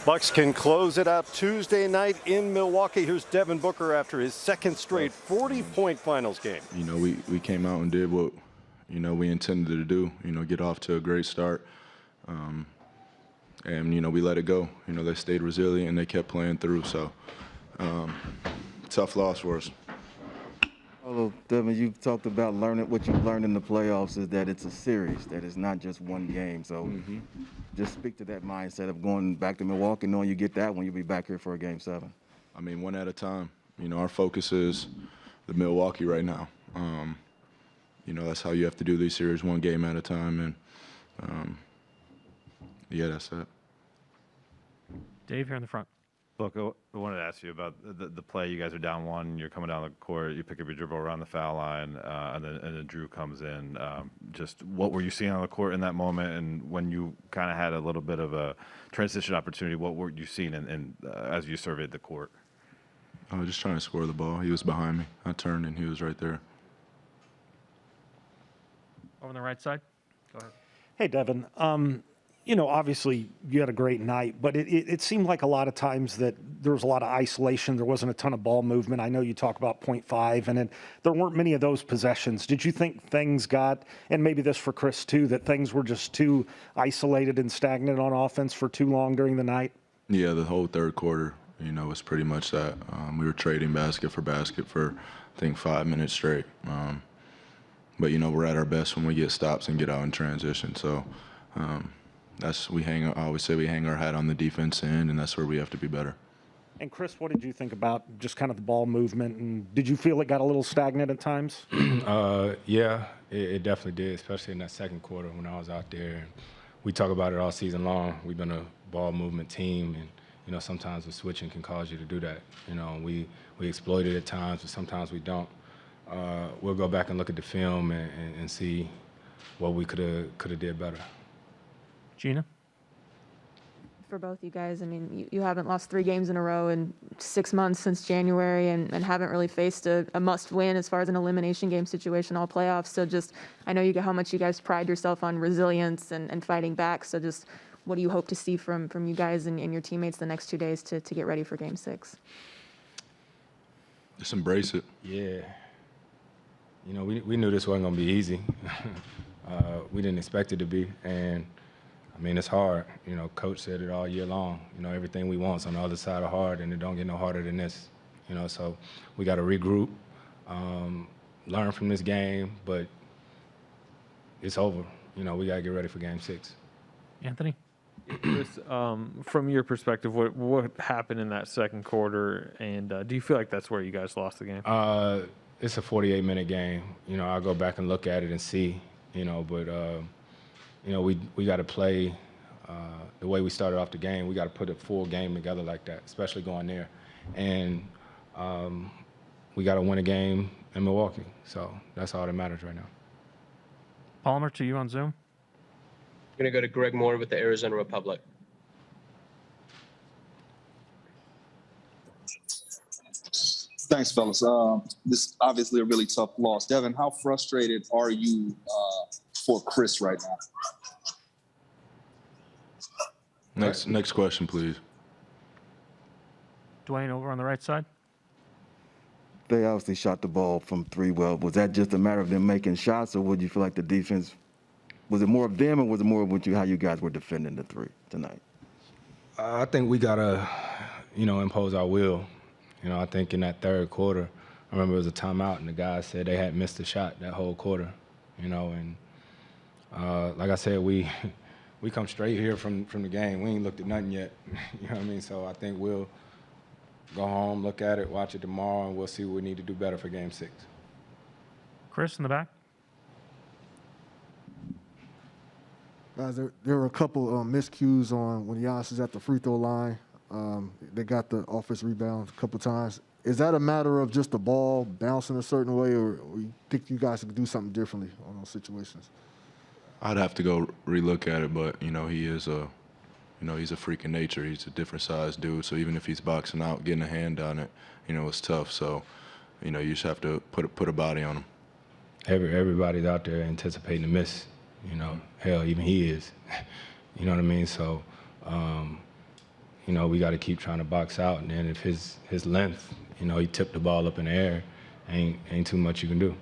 Bucks can close it out Tuesday night in Milwaukee. Here's Devin Booker after his second straight 40-point finals game. You know, we came out and did what, you know, we intended to do, you know, get off to a great start. And, you know, we let it go. You know, they stayed resilient and they kept playing through. So, tough loss for us. Although, Devin, you talked about learning what you've learned in the playoffs is that it's a series, that it's not just one game. So just speak to that mindset of going back to Milwaukee, knowing you get that one, you'll be back here for a Game 7. I mean, one at a time. You know, our focus is the Milwaukee right now. You know, that's how you have to do these series, one game at a time. And, yeah, that's it. Dave, here in the front. Look, I wanted to ask you about the play. You guys are down one. You're coming down the court. You pick up your dribble around the foul line, and then Drew comes in. Just what were you seeing on the court in that moment? And when you kind of had a little bit of a transition opportunity, what were you seeing as you surveyed the court? I was just trying to score the ball. He was behind me. I turned, and he was right there. Over on the right side. Go ahead. Hey, Devin. You know, obviously you had a great night, but it seemed like a lot of times that there was a lot of isolation. There wasn't a ton of ball movement. I know you talk about 0.5, and there weren't many of those possessions. Did you think things got, and maybe this for Chris too, that things were just too isolated and stagnant on offense for too long during the night? Yeah, the whole third quarter, you know, was pretty much that. We were trading basket for, I think, 5 minutes straight. But, you know, we're at our best when we get stops and get out in transition. So, I always say we hang our hat on the defense end, and that's where we have to be better. And Chris, what did you think about just kind of the ball movement? And did you feel it got a little stagnant at times? Yeah, it definitely did, especially in that second quarter when I was out there. We talk about it all season long. We've been a ball movement team, and you know sometimes the switching can cause you to do that. You know, we exploit it at times, but sometimes we don't. We'll go back and look at the film and see what we could have did better. Gina? For both you guys, I mean, you haven't lost 3 games in a row in 6 months since January and haven't really faced a must-win as far as an elimination game situation all playoffs. So just, I know how much you guys pride yourself on resilience and fighting back. So just what do you hope to see from you guys and your teammates the next 2 days to get ready for Game 6? Just embrace it. Yeah. You know, we knew this wasn't going to be easy. We didn't expect it to be. And I mean, it's hard. You know, Coach said it all year long. You know, everything we want's on the other side of hard, and it don't get no harder than this. You know, so we got to regroup, learn from this game, but it's over. You know, we got to get ready for Game 6. Anthony? Chris, from your perspective, what happened in that second quarter, and do you feel like that's where you guys lost the game? It's a 48-minute game. You know, I'll go back and look at it and see, you know, but you know, we got to play the way we started off the game. We got to put a full game together like that, especially going there. And we got to win a game in Milwaukee. So that's all that matters right now. Palmer, to you on Zoom. I'm going to go to Greg Moore with the Arizona Republic. Thanks, fellas. This is obviously a really tough loss. Devin, how frustrated are you for Chris right now? Next question, please. Dwayne, over on the right side. They obviously shot the ball from 3 well. Was that just a matter of them making shots, or would you feel like the defense, was it more of them, or was it more of how you guys were defending the 3 tonight? I think we got to, you know, impose our will. You know, I think in that third quarter, I remember it was a timeout, and the guys said they had missed a shot that whole quarter, you know, and like I said, we come straight here from the game. We ain't looked at nothing yet, you know what I mean? So I think we'll go home, look at it, watch it tomorrow, and we'll see what we need to do better for Game 6. Chris in the back. Guys, there were a couple miscues on when Giannis is at the free throw line. They got the offense rebound a couple times. Is that a matter of just the ball bouncing a certain way, or you think you guys could do something differently on those situations? I'd have to go relook at it, but you know he's a freak of nature. He's a different size dude. So even if he's boxing out, getting a hand on it, you know, it's tough. So, you know, you just have to put a body on him. Everybody's out there anticipating a miss. You know, hell, even he is. You know what I mean? So, you know, we got to keep trying to box out. And then if his length, you know, he tipped the ball up in the air, ain't too much you can do.